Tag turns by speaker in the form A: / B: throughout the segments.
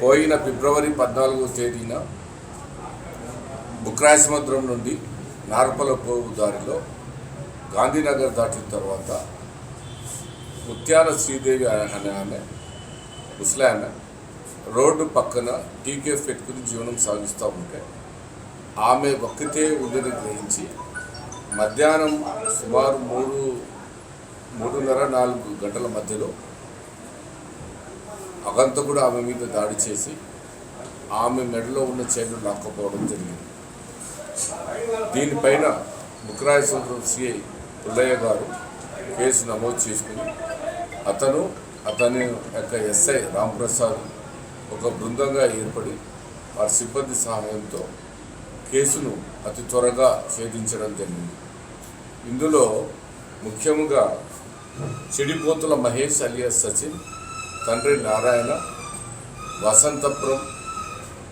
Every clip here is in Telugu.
A: పోయిన ఫిబ్రవరి 14వ తేదీన బుక్రాయ సముద్రం నుండి నార్పల పోవు దారిలో గాంధీనగర్ దాటిన తర్వాత ముత్యాల శ్రీదేవి అనే ఆమె ముస్లామె రోడ్డు పక్కన టీకేఫ్ పెట్టుకుని జీవనం సాగిస్తూ ఉంటే ఆమె ఒక్కతే ఉందని గ్రహించి మధ్యాహ్నం సుమారు 3:30-4 గంటల మధ్యలో అగంతకుడు ఆమె మీద దాడి చేసి ఆమె మెడలో ఉన్న చైన్ను లాక్కపోవడం జరిగింది. దీనిపైన బుక్రాయ సముద్రం సిఐ పుల్లయ్య గారు కేసు నమోదు చేసుకుని అతని యొక్క ఎస్ఐ రాంప్రసాద్ ఒక బృందంగా ఏర్పడి వారి సిబ్బంది సహాయంతో కేసును అతి త్వరగా ఛేదించడం జరిగింది. ఇందులో ముఖ్యంగా చెడిపోతుల మహేష్ అలియాస్ సచిన్, తండ్రి నారాయణ,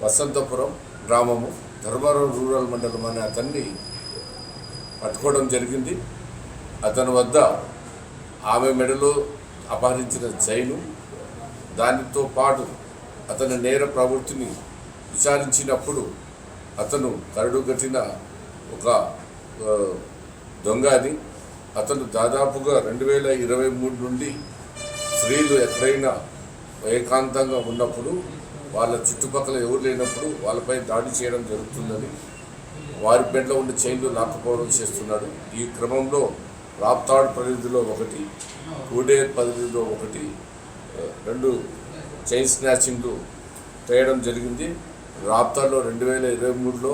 A: వసంతపురం గ్రామము, ధర్మవరం రూరల్ మండలం అనే అతన్ని పట్టుకోవడం జరిగింది. అతని వద్ద ఆమె మెడలో అపహరించిన చైను, దానితో పాటు అతని నేర ప్రవృత్తిని విచారించినప్పుడు అతను కరడుగట్టిన ఒక దొంగ అని, అతను దాదాపుగా 2023 నుండి స్త్రీలు ఎక్కడైనా ఏకాంతంగా ఉన్నప్పుడు వాళ్ళ చుట్టుపక్కల ఎవరు లేనప్పుడు వాళ్ళపై దాడి చేయడం జరుగుతుందని, వారి బెడ్లో ఉండే చైన్లు లాక్కపోవడం చేస్తున్నాడు. ఈ క్రమంలో రాప్తాడ్ పరిధిలో ఒకటి, కూడేరు పరిధిలో ఒకటి, 2 చైన్ స్నాచింగ్లు చేయడం జరిగింది. రాప్తాడ్లో 2023లో,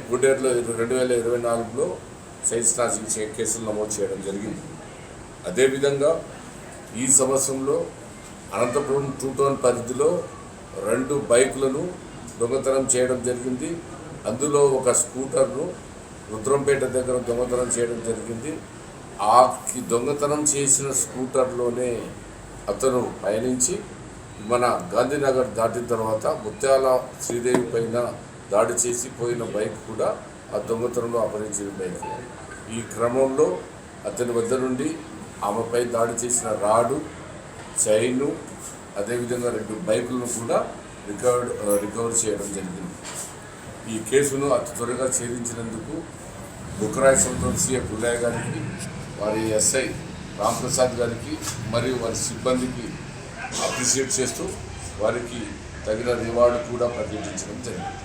A: కూడేరులో 2024లో చైన్ స్నాచింగ్ కేసులు నమోదు చేయడం జరిగింది. అదేవిధంగా ఈ సంవత్సరంలో అనంతపురం 2 టౌన్ పరిధిలో 2 బైకులను దొంగతనం చేయడం జరిగింది. అందులో ఒక స్కూటర్ను రుద్రంపేట దగ్గర దొంగతనం చేయడం జరిగింది. ఆ దొంగతనం చేసిన స్కూటర్లోనే అతను పయనించి మన గాంధీనగర్ దాటిన తర్వాత ముత్యాల శ్రీదేవి పైన దాడి చేసి పోయిన బైక్ కూడా ఆ దొంగతనంలో అపహరించిన బైక్. ఈ క్రమంలో అతని వద్ద నుండి ఆమెపై దాడి చేసిన రాడు, చైను, అదేవిధంగా 2 బైకులను కూడా రికవర్ చేయడం జరిగింది. ఈ కేసును అతి త్వరగా ఛేదించినందుకు బుక్రాయ సముద్రం సిఐ పుల్లయ్య గారికి, వారి ఎస్ఐ రాంప్రసాద్ గారికి మరియు వారి సిబ్బందికి అప్రిషియేట్ చేస్తూ వారికి తగిన రివార్డు కూడా ప్రకటించడం జరిగింది.